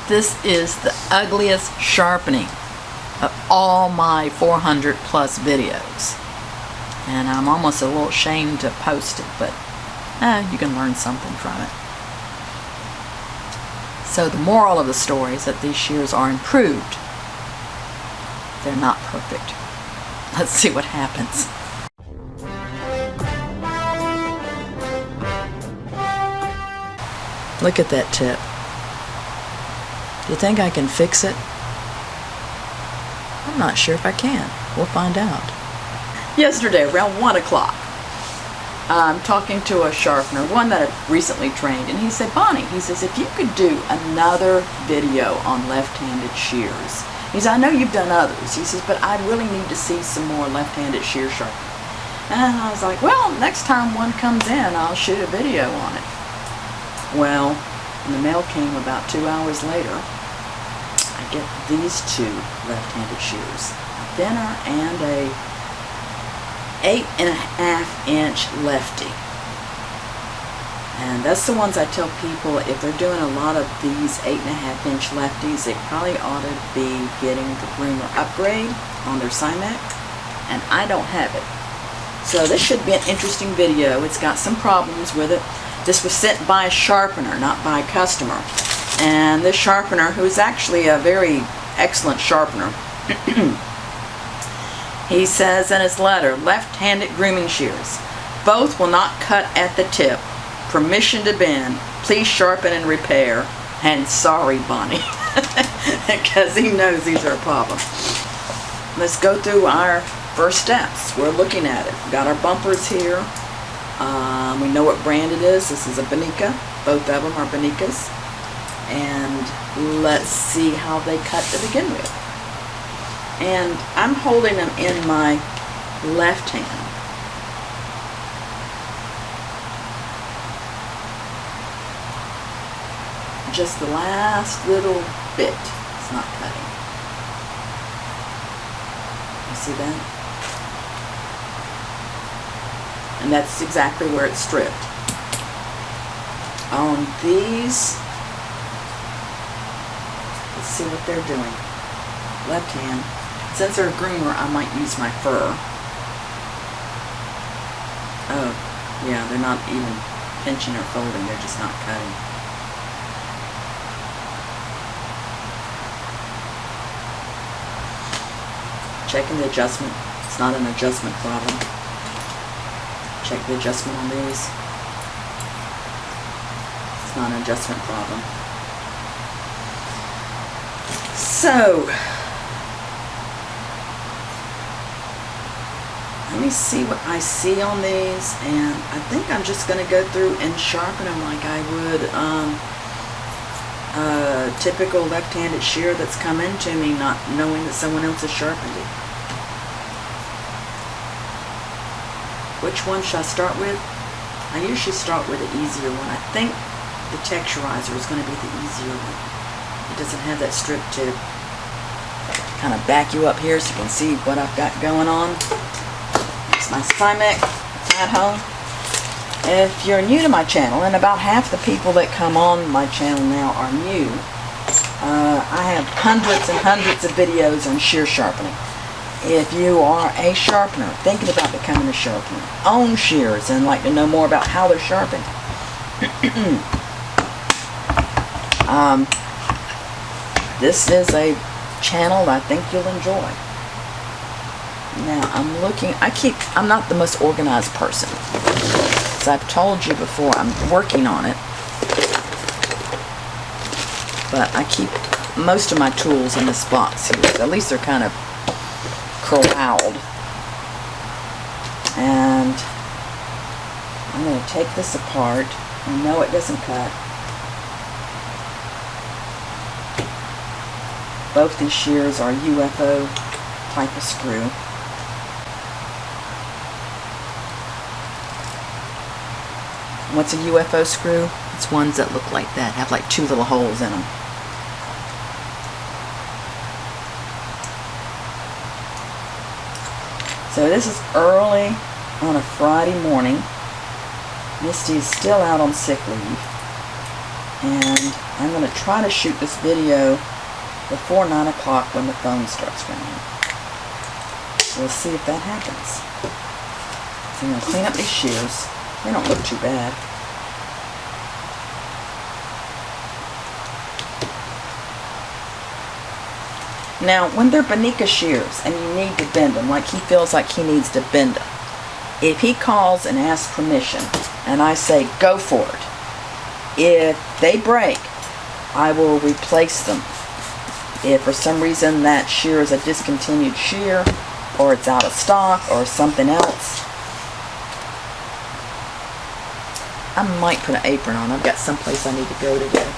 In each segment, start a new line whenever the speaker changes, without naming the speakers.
This is the ugliest sharpening of all my 400 plus videos. And I'm almost a little ashamed to post it, but you can learn something from it. So the moral of the story is that these shears are improved. They're not perfect. Let's see what happens. Look at that tip. Do you think I can fix it? I'm not sure if I can. We'll find out. Yesterday, around 1 o'clock, I'm talking to a sharpener, one that I've recently trained, and he said, Bonnie, he says, if you could do another video on left-handed shears. He said, I know you've done others. He says, but I really need to see some more left-handed shear sharpening. And I was like, well, next time one comes in, I'll shoot a video on it. Well, when the mail came about 2 hours later, I get these two left-handed shears, a thinner and a 8.5 inch Lefty. And that's the ones I tell people, if they're doing a lot of these 8.5 inch Lefties, they probably ought to be getting the groomer upgrade on their Cymac, and I don't have it. So this should be an interesting video. It's got some problems with it. This was sent by a sharpener, not by a customer. And this sharpener, who's actually a very excellent sharpener, he says in his letter, left-handed grooming shears. Both will not cut at the tip. Permission to bend. Please sharpen and repair. And sorry, Bonnie. Because he knows these are a problem. Let's go through our first steps. We're looking at it. We've got our bumpers here. We know what brand it is. This is a Bonika. Both of them are Bonikas. And let's see how they cut to begin with. And I'm holding them in my left hand. Just the last little bit. It's not cutting. You see that? And that's exactly where it's stripped. On these, let's see what they're doing. Left hand. Since they're a groomer, I might use my fur. Oh, yeah, they're not even pinching or folding, they're just not cutting. Checking the adjustment. It's not an adjustment problem. Check the adjustment on these. It's not an adjustment problem. So, let me see what I see on these, and I think I'm just going to go through and sharpen them like I would a typical left-handed shear that's come into me, not knowing that someone else has sharpened it. Which one should I start with? I usually start with the easier one. I think the texturizer is going to be the easier one. It doesn't have that strip tip. Kind of back you up here so you can see what I've got going on. It's my Cymac at home. If you're new to my channel, and about half the people that come on my channel now are new, I have hundreds and hundreds of videos on shear sharpening. If you are a sharpener, thinking about becoming a sharpener, own shears and like to know more about how they're sharpened, this is a channel I think you'll enjoy. Now I'm not the most organized person. As I've told you before, I'm working on it. But I keep most of my tools in this box here. So at least they're kind of corralled. And I'm going to take this apart. And no, it doesn't cut. Both these shears are UFO type of screw. What's a UFO screw? It's ones that look like that, have like two little holes in them. So this is early on a Friday morning. Mystie is still out on sick leave. And I'm going to try to shoot this video before 9 o'clock when the phone starts ringing. We'll see if that happens. So I'm going to clean up these shears. They don't look too bad. Now, when they're Bonika shears and you need to bend them, like he feels like he needs to bend them, if he calls and asks permission and I say go for it, if they break, I will replace them. If for some reason that shear is a discontinued shear, or it's out of stock, or something else, I might put an apron on. I've got someplace I need to go today.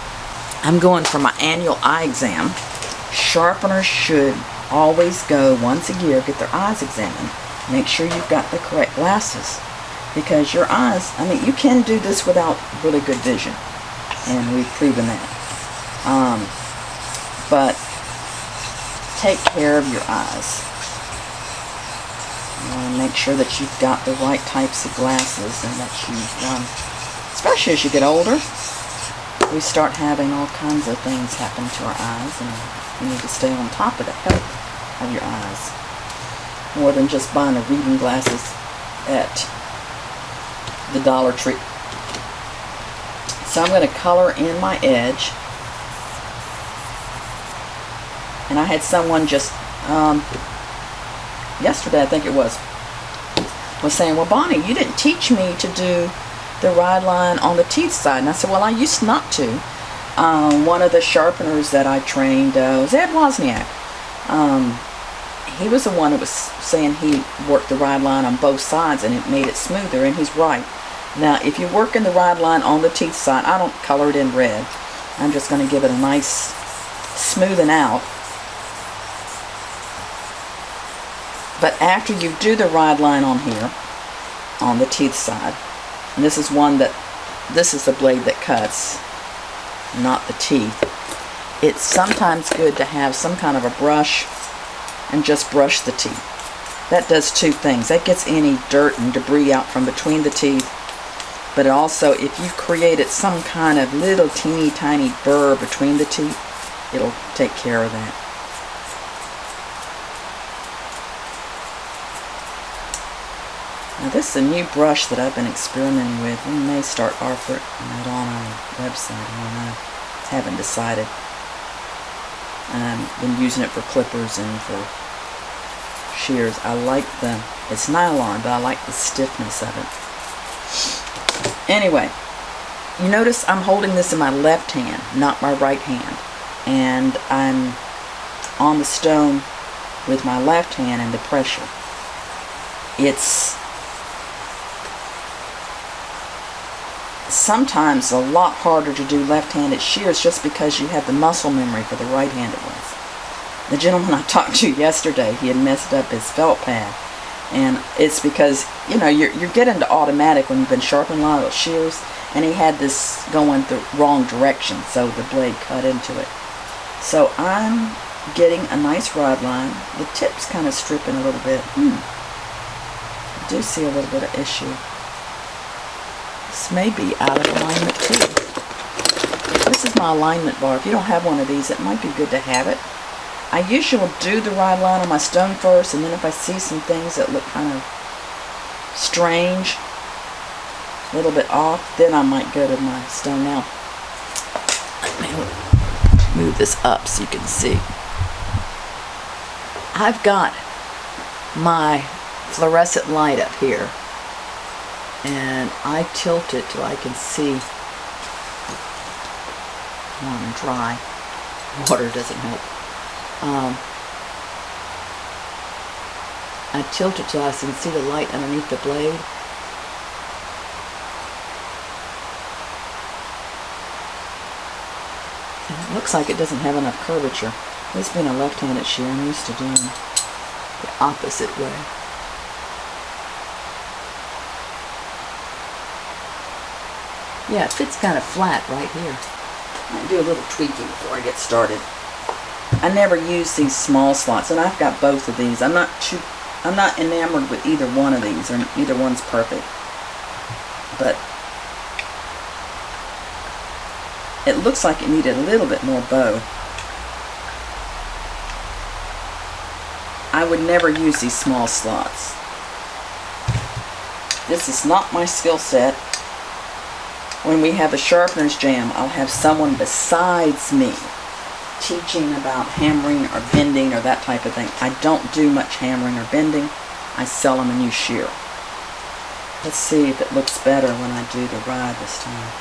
I'm going for my annual eye exam. Sharpeners should always go once a year, get their eyes examined. Make sure you've got the correct glasses. Because your eyes, I mean, you can do this without really good vision. And we've proven that. But take care of your eyes. Make sure that you've got the right types of glasses, and that you, especially as you get older, we start having all kinds of things happen to our eyes, and you need to stay on top of the health of your eyes. More than just buying the reading glasses at the Dollar Tree. So I'm going to color in my edge. And I had someone just, yesterday I think it was saying, well, Bonnie, you didn't teach me to do the ride line on the teeth side. And I said, well, I used not to. One of the sharpeners that I trained was Ed Wozniak. He was the one that was saying he worked the ride line on both sides and it made it smoother, and he's right. Now, if you're working the ride line on the teeth side, I don't color it in red. I'm just going to give it a nice smoothing out. But after you do the ride line on here, on the teeth side, and this is the blade that cuts, not the teeth, it's sometimes good to have some kind of a brush and just brush the teeth. That does two things. That gets any dirt and debris out from between the teeth, but it also, if you've created some kind of little teeny tiny burr between the teeth, it'll take care of that. Now this is a new brush that I've been experimenting with. We may start offering it on our website. I don't know. Haven't decided. I've been using it for clippers and for shears. I like it's nylon, but I like the stiffness of it. Anyway, you notice I'm holding this in my left hand, not my right hand. And I'm on the stone with my left hand and the pressure. It's sometimes a lot harder to do left-handed shears just because you have the muscle memory for the right-handed ones. The gentleman I talked to yesterday, he had messed up his felt pad, and it's because, you know, you're getting to automatic when you've been sharpening a lot of shears, and he had this going the wrong direction, so the blade cut into it. So I'm getting a nice rod line. The tip's kind of stripping a little bit. I do see a little bit of issue. This may be out of alignment too. This is my alignment bar. If you don't have one of these, it might be good to have it. I usually will do the ride line on my stone first, and then if I see some things that look kind of strange, a little bit off, then I might go to my stone. Now, let me move this up so you can see. I've got my fluorescent light up here, and I tilt it till I can see. I'm dry. Water doesn't help. I tilt it till I can see the light underneath the blade. And it looks like it doesn't have enough curvature. This being a left-handed shear, I'm used to doing the opposite way. Yeah, it fits kind of flat right here. I'll do a little tweaking before I get started. I never use these small slots, and I've got both of these. I'm not enamored with either one of these, or either one's perfect. But It looks like it needed a little bit more bow. I would never use these small slots. This is not my skill set. When we have a sharpener's jam, I'll have someone besides me teaching about hammering or bending or that type of thing. I don't do much hammering or bending. I seldom use shear. Let's see if it looks better when I do the ride this time.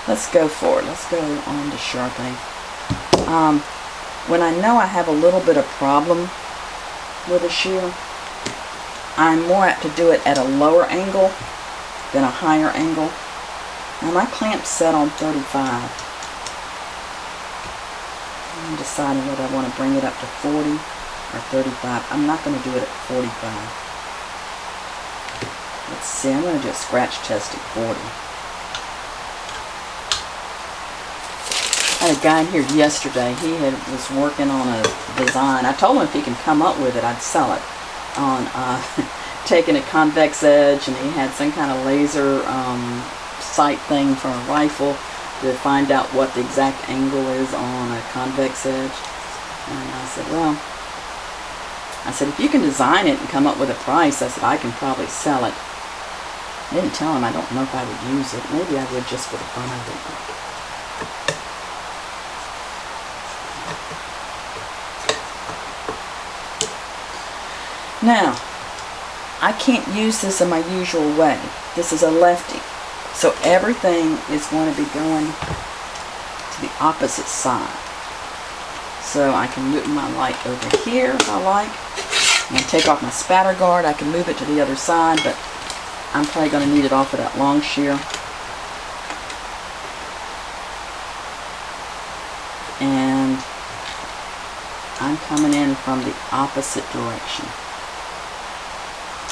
Let's go for it. Let's go on to sharpening. When I know I have a little bit of problem with a shear, I'm more apt to do it at a lower angle than a higher angle. Now my clamp's set on 35. I'm deciding whether I want to bring it up to 40 or 35. I'm not going to do it at 45. Let's see, I'm going to do a scratch test at 40. I had a guy in here yesterday. He was working on a design. I told him if he can come up with it, I'd sell it. On taking a convex edge, and he had some kind of laser sight thing for a rifle to find out what the exact angle is on a convex edge. And I said, well, if you can design it and come up with a price, I said, I can probably sell it. I didn't tell him I don't know if I would use it. Maybe I would just for the fun of it. Now, I can't use this in my usual way. This is a lefty. So everything is going to be going to the opposite side. So I can move my light over here if I like. And take off my spatter guard. I can move it to the other side, but I'm probably going to need it off of that long shear. And I'm coming in from the opposite direction.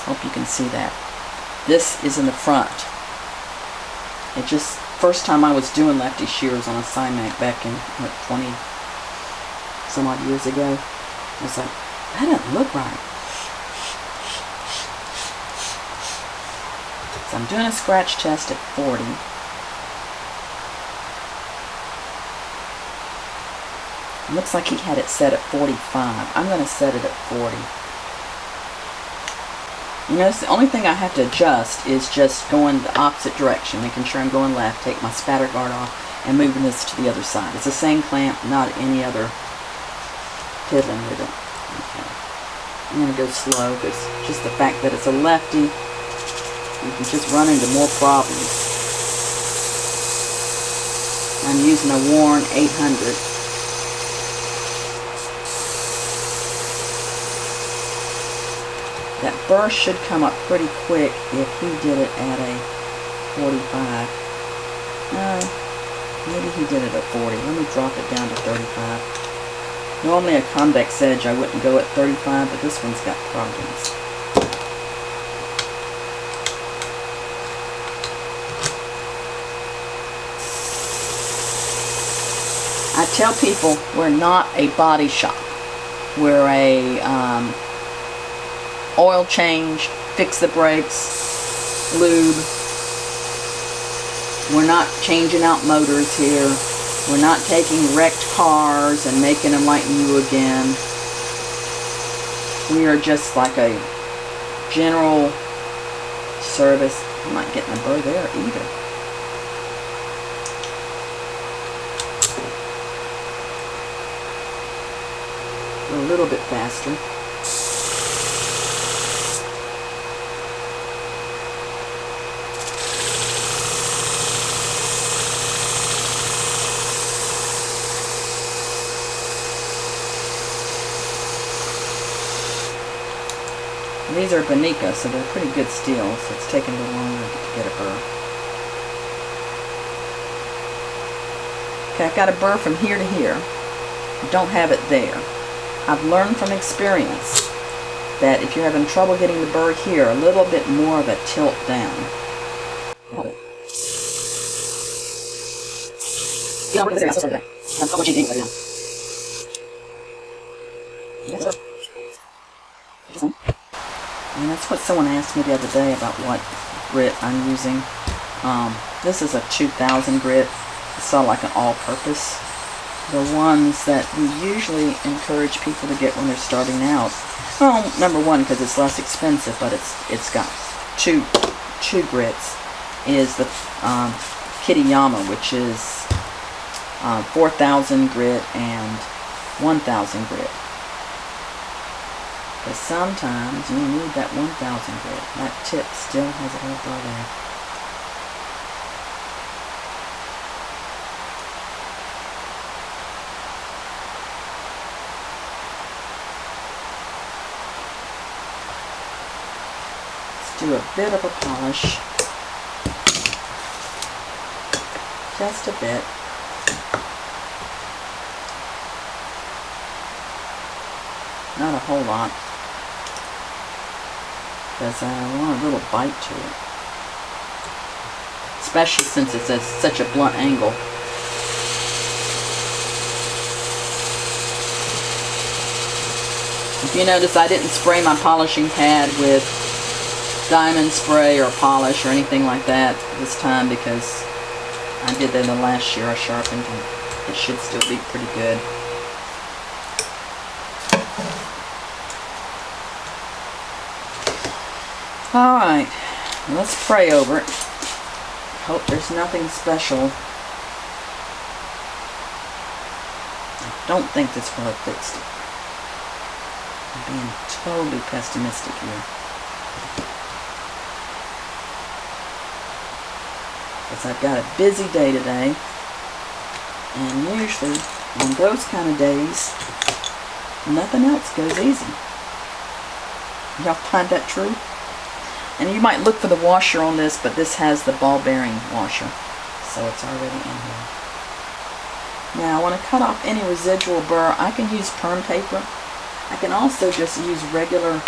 Hope you can see that. This is in the front. It just, first time I was doing lefty shears on a Cymac back in, what, 20 some odd years ago, I was like, that doesn't look right. So I'm doing a scratch test at 40. It looks like he had it set at 45. I'm going to set it at 40. You notice the only thing I have to adjust is just going the opposite direction, making sure I'm going left, take my spatter guard off, and moving this to the other side. It's the same clamp, not any other piddling with it. Okay. I'm going to go slow because just the fact that it's a lefty, you can just run into more problems. I'm using a worn 800. That burr should come up pretty quick if he did it at a 45. No, maybe he did it at 40. Let me drop it down to 35. Normally a convex edge I wouldn't go at 35, but this one's got problems. I tell people we're not a body shop. We're a oil change, fix the brakes, lube. We're not changing out motors here. We're not taking wrecked cars and making them like new again. We are just like a general service. I'm not getting a burr there either. A little bit faster. These are Bonika, so they're pretty good steel, so it's taking a little longer to get a burr. Okay, I've got a burr from here to here. I don't have it there. I've learned from experience that if you're having trouble getting the burr here, a little bit more of a tilt down. And that's what someone asked me the other day about what grit I'm using. This is a 2000 grit. It's sort of like an all-purpose. The ones that we usually encourage people to get when they're starting out. Well, number one, because it's less expensive, but it's got two grits. Is the Kitayama, which is 4000 grit and 1000 grit. But sometimes you need that 1000 grit. That tip still has a little bar there. Let's do a bit of a polish. Just a bit. Not a whole lot, because I want a little bite to it, especially since it's at such a blunt angle. If you notice, I didn't spray my polishing pad with diamond spray or polish or anything like that this time, because I did that the last year I sharpened, and it should still be pretty good. Alright, let's pray over it. Hope there's nothing special. I don't think this will have fixed it. I'm being totally pessimistic here. Because I've got a busy day today. And usually, on those kind of days, nothing else goes easy. Y'all find that true? And you might look for the washer on this, but this has the ball bearing washer, so it's already in here. Now I want to cut off any residual burr. I can use perm paper. I can also just use regular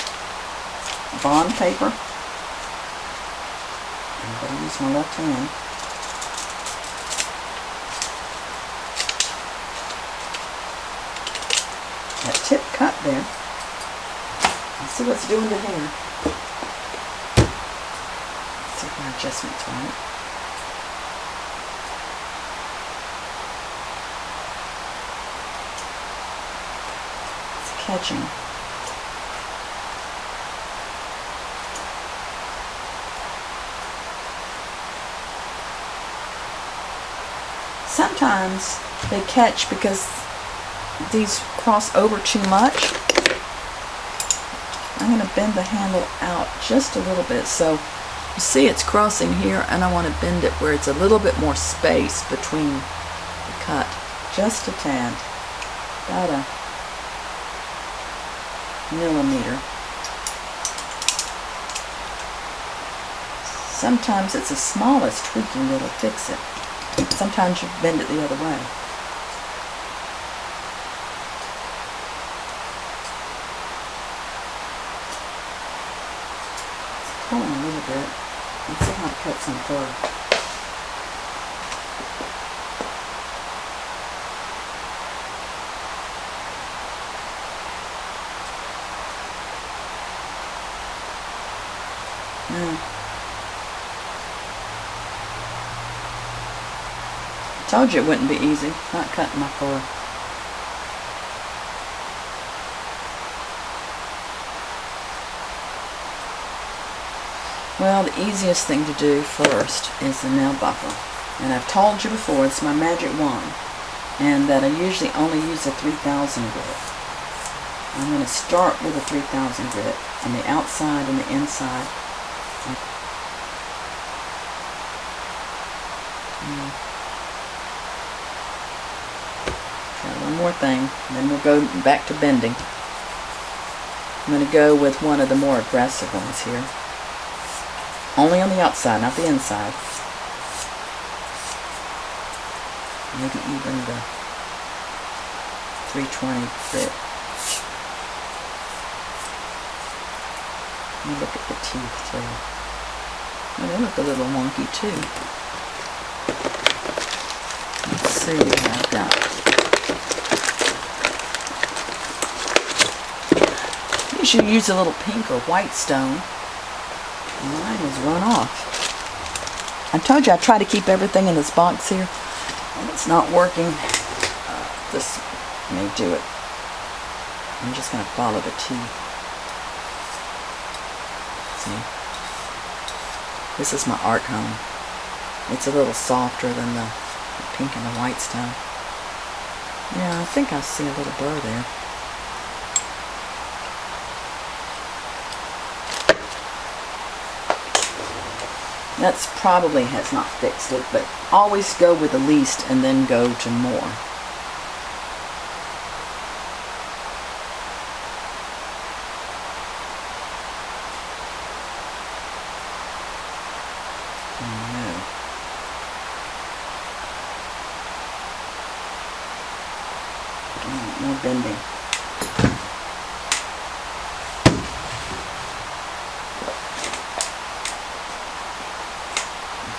bond paper. I'm going to use my left hand. That tip cut there. Let's see what's doing to hair. My adjustments on it. It's catching. Sometimes they catch because these cross over too much. I'm going to bend the handle out just a little bit, so you see it's crossing here, and I want to bend it where it's a little bit more space between the cut. Just a tad. About a millimeter. Sometimes it's the smallest tweaking that'll fix it. Sometimes you bend it the other way. It's pulling a little bit. Let's see how it cuts on fur. I told you it wouldn't be easy, not cutting my fur. Well, the easiest thing to do first is the nail buffer. And I've told you before, it's my magic wand. And that I usually only use a 3000 grit. I'm going to start with a 3000 grit on the outside and the inside. Try one more thing, and then we'll go back to bending. I'm going to go with one of the more aggressive ones here. Only on the outside, not the inside. Maybe even the 320 grit. Let me look at the teeth too. Oh, they look a little wonky too. Let's see what I've got. as you use a little pink or white stone, mine was run off. I told you I try to keep everything in this box here, and it's not working. This may do it. I'm just going to follow the T. See? This is my art home. It's a little softer than the pink and the white stone. Yeah, I think I see a little burr there. That's probably has not fixed it, but always go with the least and then go to more. More bending.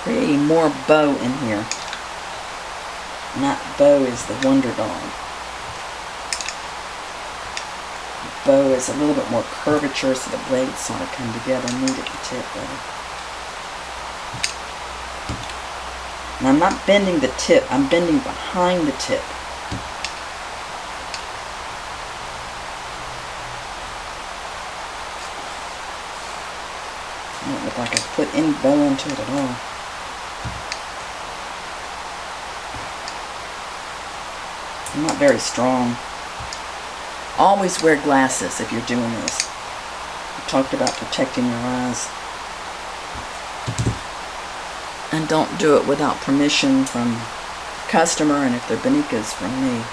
Creating more bow in here. Not bow is the wonder dog. Bow is a little bit more curvature so the blades sort of come together and meet at the tip better. And I'm not bending the tip, I'm bending behind the tip. I don't look like I put any bow into it at all. I'm not very strong. Always wear glasses if you're doing this. I talked about protecting your eyes. And don't do it without permission from the customer, and if they're Bonikas, from me.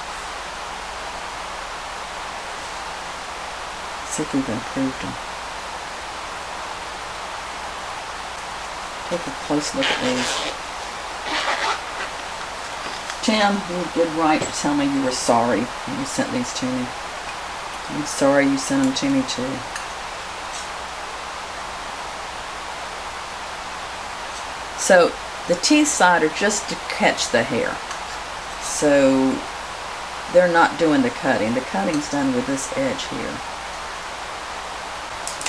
See if we've improved them. Take a close look at these. Tim, you did right to tell me you were sorry when you sent these to me. I'm sorry you sent them to me too. So the teeth side are just to catch the hair. So they're not doing the cutting. The cutting's done with this edge here.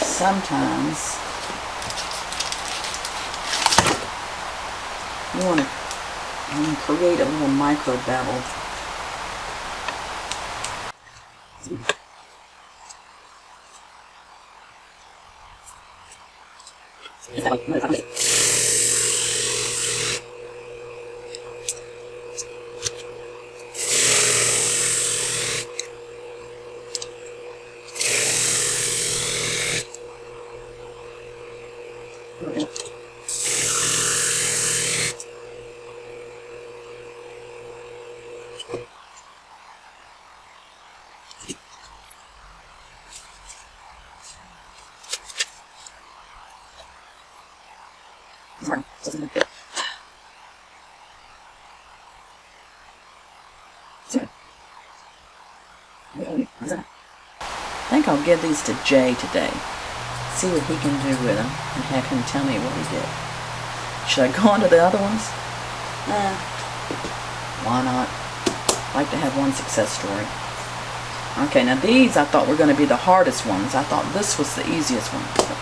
Sometimes you want to create a little micro bevel. I think I'll give these to Jay today. See what he can do with them and have him tell me what he did. Should I go on to the other ones? Why not? I'd like to have one success story. Okay, now these I thought were going to be the hardest ones. I thought this was the easiest one. So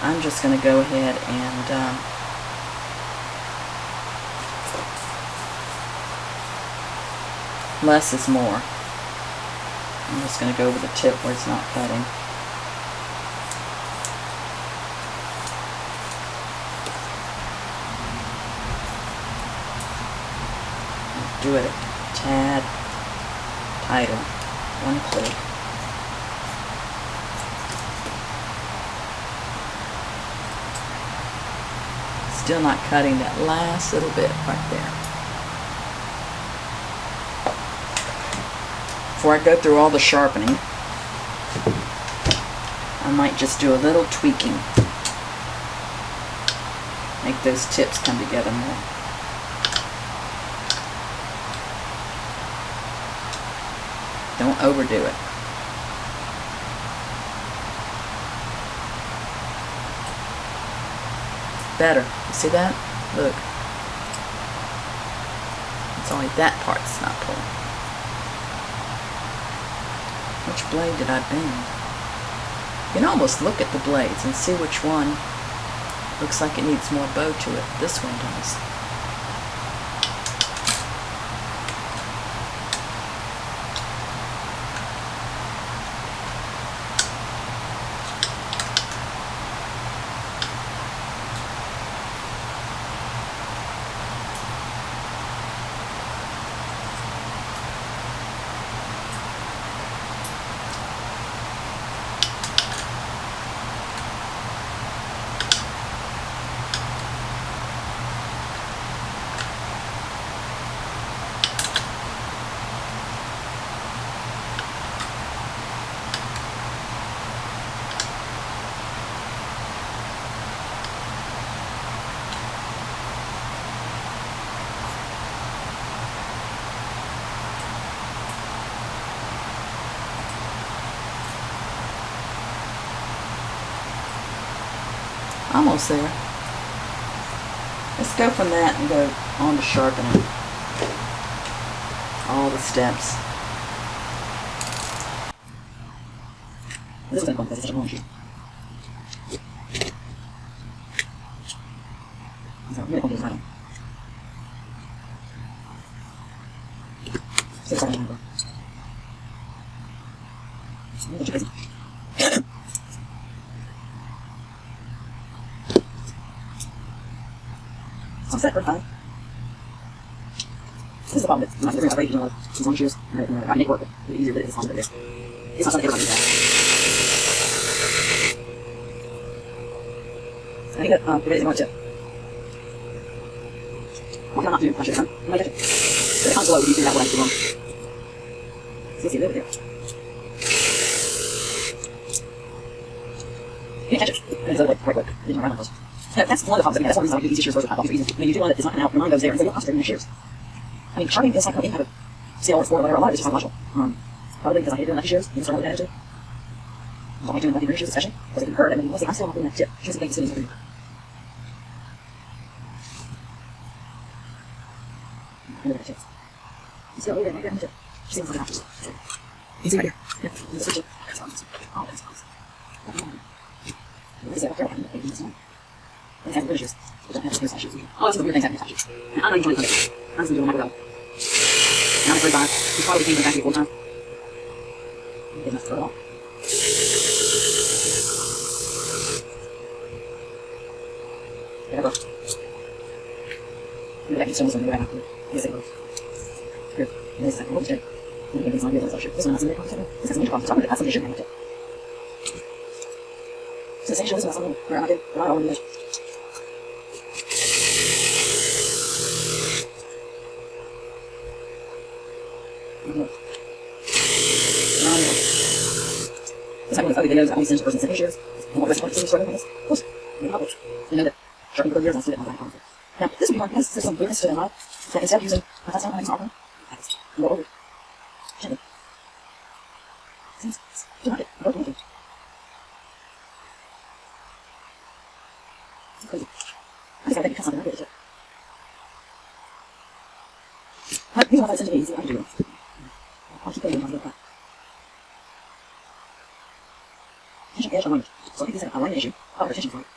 I'm just going to go ahead and less is more. I'm just going to go over the tip where it's not cutting. Do it a tad tighter. One click. Still not cutting that last little bit right there. Before I go through all the sharpening, I might just do a little tweaking. Make those tips come together more. Don't overdo it. Better. You see that? Look. It's only that part's not pulling. Which blade did I bend? You can almost look at the blades and see which one looks like it needs more bow to it. This one does. Almost there. Let's go from that and go on to sharpening. All the steps. This is going to be such a long sheet. So I'm going to hold this right on. So sorry, I'm going to go. So set for fun. This is the problem. It's not different outrage, as long as shears. I make work a bit easier, but it's not this. It's not something everybody does. I think that the is going to. What can I not do? I should have done. I might get it. But it comes below if you figure out what I do wrong. See a little bit there. You can't catch it. It's a right quick. Didn't run on those. No, that's one of the problems. I mean, that's one reason I do easy shears first with hot copies. When you do one that is not going to help, your mind goes there and says, well, I'll straighten the shears. I mean, sharpening is like any kind of skill or sport or whatever. A lot of it is just psychological. Probably because I hate doing lefty shears. You can start looking at it too. I don't like doing lefty shears especially. Because it can hurt. I mean, mostly I'm still not doing that tip. Shears think it's sitting over here. Look at that tip. You see over there, right there on the tip. She's seeing something else. You see right here. Yeah. You switch it. That's awesome. Oh, that's awesome. What is that up there? I don't know. It's not. It has finishes. It doesn't have to shoes. Oh, that's the weird things happening with shoes. And I know you want to do it. I'm just going to do a Megowan. Now it's 35. He's probably came back here full time. He didn't have to throw it all. There we go. Maybe that can show me something right after. Yes, it goes. Here. And this is like, oh, it's dead. Maybe it's not good. This one has some good concept. This has some good concept. So I'm going to add some issue in it. So the same show, this one has something where I'm not good. But I don't want to do that. This is like one of those ugly videos. I only send to a person sending shears. And what rest of the struggling with this? Of course, we have published. You know that sharpening for years, I see it on that. Now, this would be hard because there's some weirdness to it in life that instead of using my touch down, I use an arm. You go over it. Gently. Seems too hard. I don't do anything. It's crazy. I just gotta think it cuts something. I get it. These are ones I send to me easy. I can do them. I'll keep going until I get that. Tension edge alignment. So I think these are alignment issue. Oh, the tension point.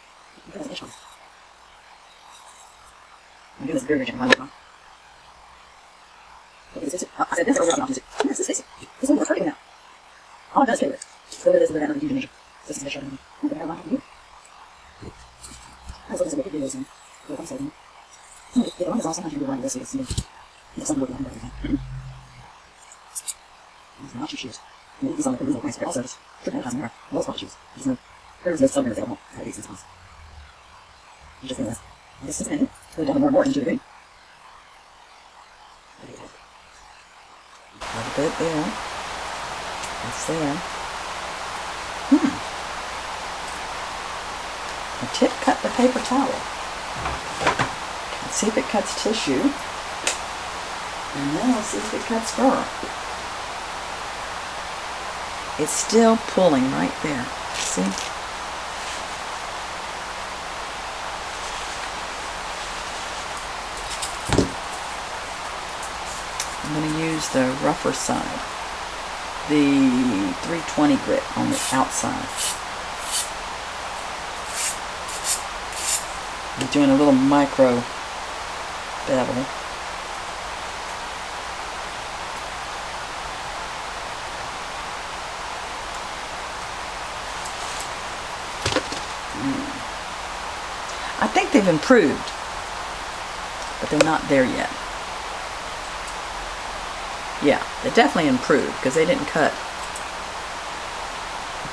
Because that's an edge point. I'm doing this very gentle. I like that. Okay, this is it. I said this over and I'll use it. Yes, this is it. This one works perfectly now. All I've done is play with it. So it is with that another huge measure. So this is the sharpening. I'm going to have a lot of you. I was looking at some good videos and what I'm saying. The one is also sometimes you do running this so you can see it doesn't work on everything. These are not your shoes. I mean, these are like really nice, but also just for advertising there. Those spot shoes. There's no sub-mirrors available at these spots. You just think this. This is ended. It's really done more and more into the green. A little bit there. That's there. A tip cut the paper towel. Let's see if it cuts tissue. And then we'll see if it cuts fur. It's still pulling right there. See? I'm going to use the rougher side. The 320 grit on the outside. I'm doing a little micro bevel. I think they've improved, but they're not there yet. Yeah, they definitely improved because they didn't cut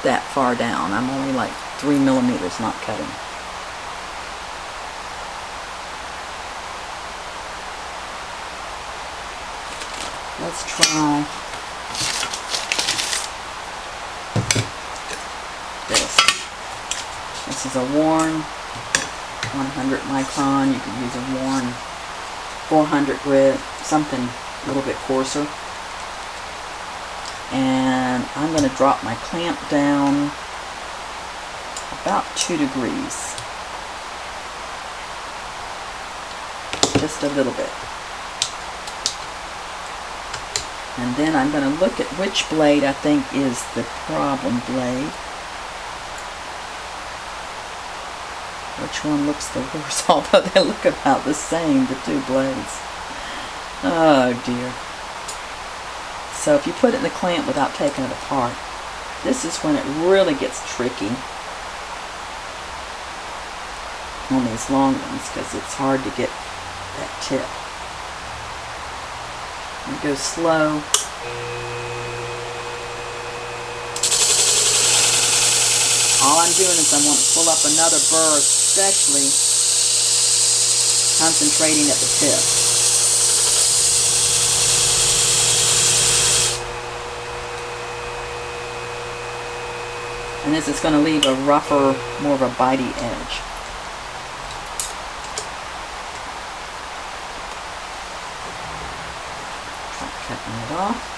that far down. I'm only like 3 millimeters not cutting. Let's try this. This is a worn 100 micron. You can use a worn 400 grit, something a little bit coarser. And I'm going to drop my clamp down about 2 degrees. Just a little bit. And then I'm going to look at which blade I think is the problem blade. Which one looks the worst, although they look about the same, the two blades. Oh dear. So if you put it in the clamp without taking it apart, this is when it really gets tricky on these long ones because it's hard to get that tip. And go slow. All I'm doing is I want to pull up another burr, especially concentrating at the tip. And this is going to leave a rougher, more of a bitey edge. Try cutting it off.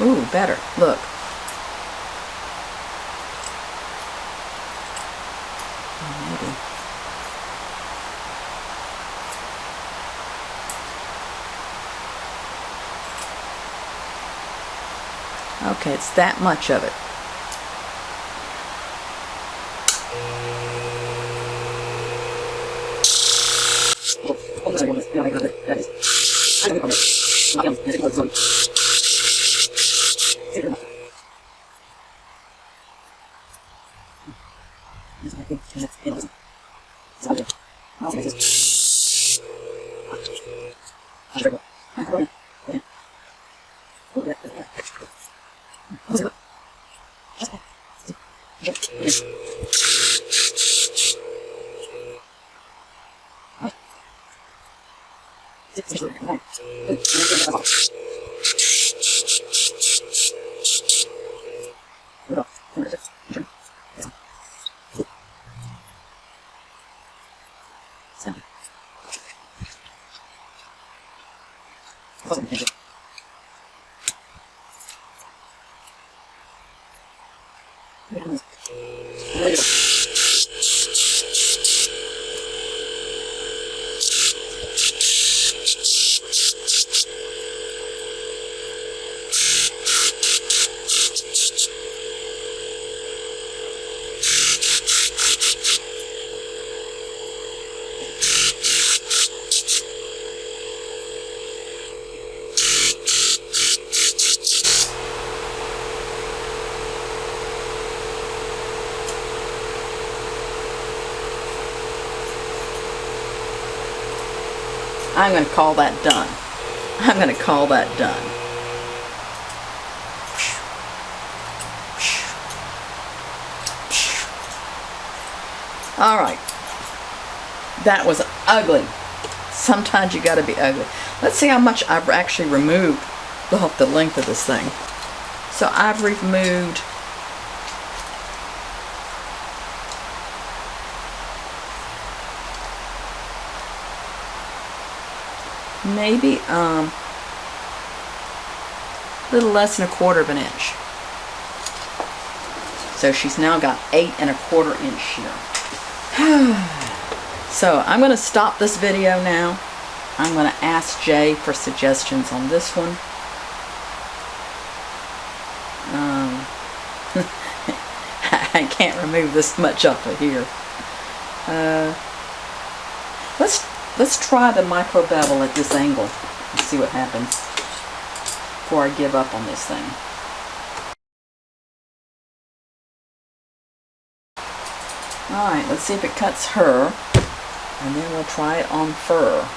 Ooh, better. Look. Maybe. Okay, it's that much of it. I'm going to call that done. I'm going to call that done. All right. That was ugly. Sometimes you got to be ugly. Let's see how much I've actually removed off the length of this thing. So I've removed maybe a little less than 1/4 inch. So she's now got 8 1/4 inch shear. So I'm going to stop this video now. I'm going to ask Jay for suggestions on this one. I can't remove this much off of here. Let's try the micro bevel at this angle and see what happens before I give up on this thing. Alright, let's see if it cuts her, and then we'll try it on fur.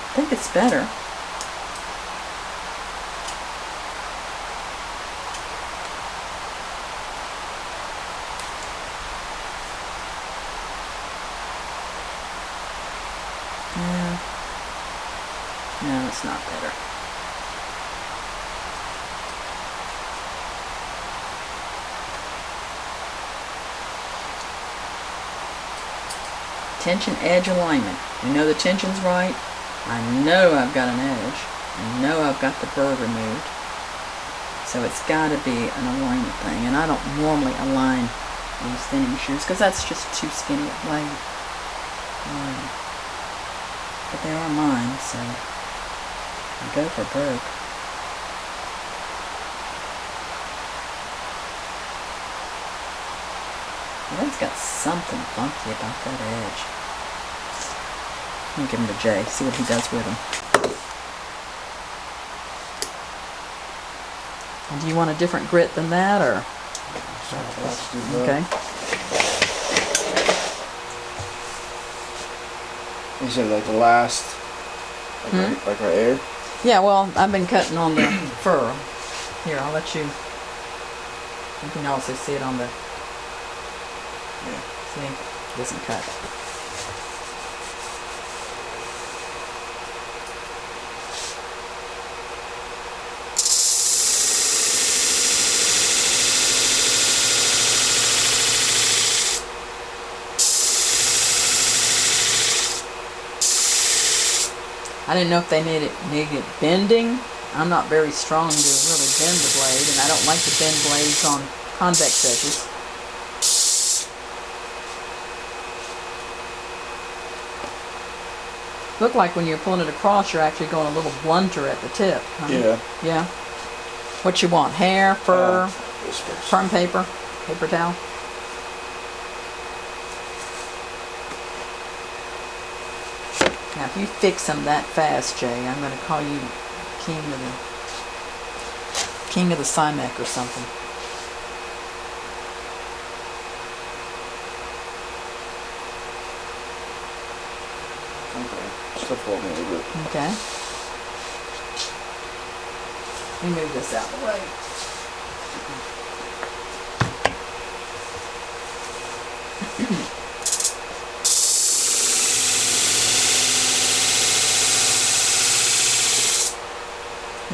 I think it's better. No, it's not better. Tension edge alignment. We know the tension's right. I know I've got an edge. I know I've got the burr removed. So it's got to be an alignment thing. And I don't normally align these thinning shears because that's just too skinny a blade. But they are mine, so I go for broke. Well, that's got something funky about that edge. I'm going to give him to Jay, see what he does with them. And do you want a different grit than that, or? Okay.
You said like the last, like right here?
Yeah, well, I've been cutting on the fur. Here, I'll let you. You can also see it on the.
Yeah.
See, it doesn't cut. I didn't know if they needed bending. I'm not very strong to really bend the blade, and I don't like to bend blades on convex edges. Look like when you're pulling it across, you're actually going a little blunter at the tip. Huh?
Yeah.
Yeah. What you want? Hair, fur, firm paper, paper towel. Now, if you fix them that fast, Jay, I'm going to call you king of the Cymek or something.
Okay. Still folding a little bit.
Okay. Let me move this out of the way.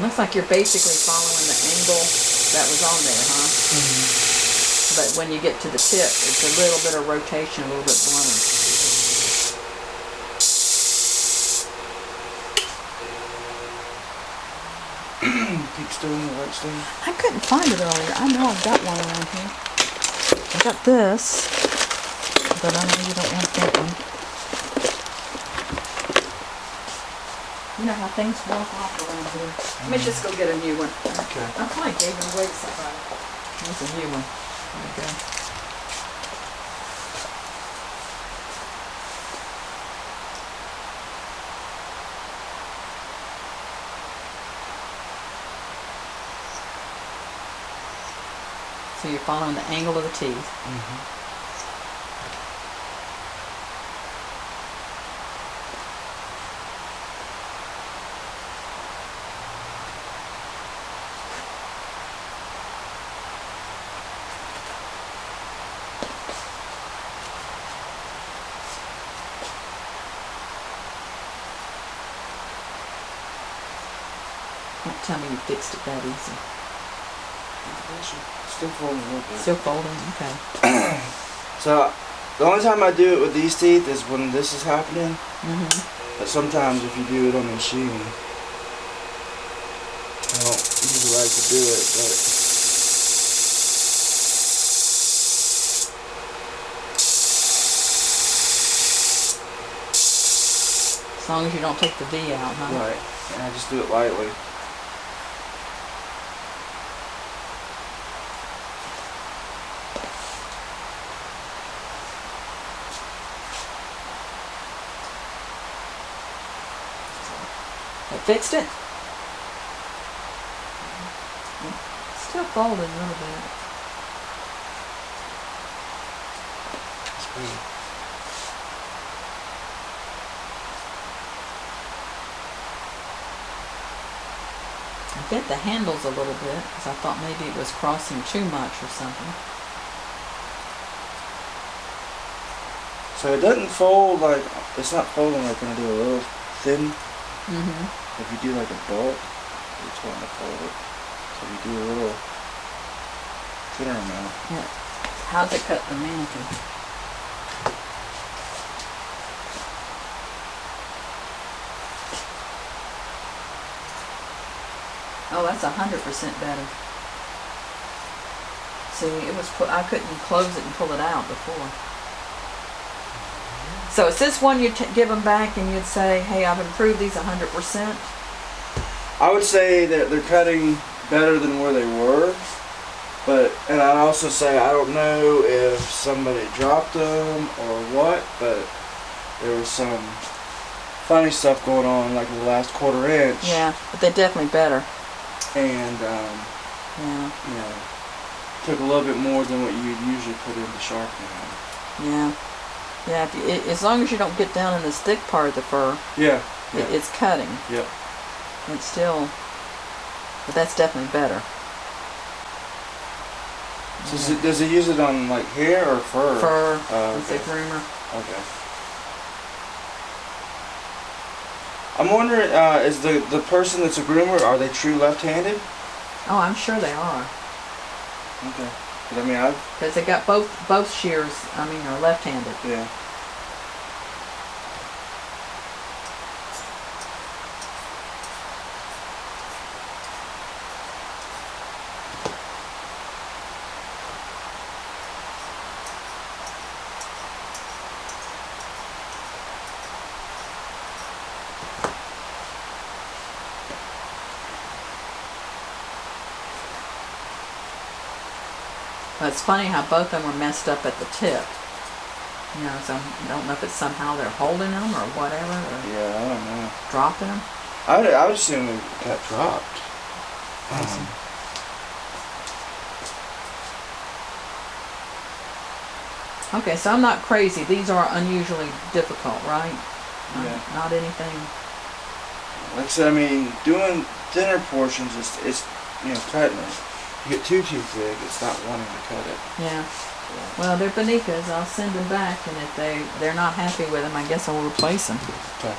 Looks like you're basically following the angle that was on there, huh? Mm-hmm. But when you get to the tip, it's a little bit of rotation, a little bit blunter.
Keep still in the right stand.
I couldn't find it earlier. I know I've got one around here. I got this, but I know you don't want that one. You know how things walk off around here. Let me just go get a new one.
Okay.
I probably gave them away to somebody. Here's a new one. There we go. So you're following the angle of the teeth.
Mm-hmm.
Don't tell me you fixed it that easy.
Still folding a little bit.
Still folding, okay.
So The only time I do it with these teeth is when this is happening.
Mm-hmm.
But sometimes if you do it on the machine, I don't usually like to do it, but
As long as you don't take the V out, huh?
right. And I just do it lightly.
It fixed it. Still folding a little bit.
It's pretty.
I bent the handles a little bit because I thought maybe it was crossing too much or something.
So it doesn't fold like, it's not folding like when I do a little thin.
Mm-hmm.
If you do like a bulk, it's going to fold it. So if you do a little thinner amount.
Yeah. How's it cut the mannequin? Oh, that's 100% better. See, it was I couldn't close it and pull it out before. So is this one you'd give them back and you'd say, hey, I've improved these 100%?
I would say that they're cutting better than where they were, and I'd also say I don't know if somebody dropped them or what, but there was some funny stuff going on like in the last quarter inch.
Yeah, but they're definitely better.
And
Yeah.
you know, took a little bit more than what you'd usually put into sharpening.
Yeah. Yeah, as long as you don't get down in this thick part of the fur,
Yeah.
it's cutting.
Yep.
It's still, but that's definitely better.
So does it use it on like hair or fur?
Fur.
Oh,
It's a groomer.
Okay. I'm wondering, is the person that's a groomer, are they true left-handed?
Oh, I'm sure they are.
Okay. 'Cause I mean,
Because they got both shears, are left-handed.
yeah.
But it's funny how both of them were messed up at the tip. You know, so I don't know if it's somehow they're holding them or whatever, or
Yeah, I don't know.
dropping them.
I would assume it got dropped.
Okay, so I'm not crazy. These are unusually difficult, right?
Yeah.
Not anything.
Like I said, I mean, doing thinner portions is cutting it. You get too thick, it's not wanting to cut it.
Yeah.
So.
Well, they're Bonikas. I'll send them back, and if they're not happy with them, I guess I'll replace them.
Okay.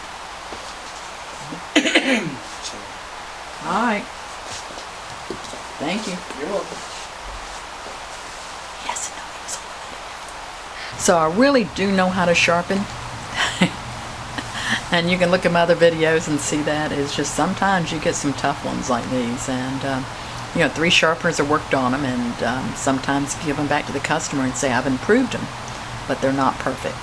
So.
All right. Thank you.
You're welcome.
Yes, no, it was on. So I really do know how to sharpen. And you can look at my other videos and see that. It's just sometimes you get some tough ones like these. And, 3 sharpeners have worked on them. And sometimes give them back to the customer and say, I've improved them. But they're not perfect.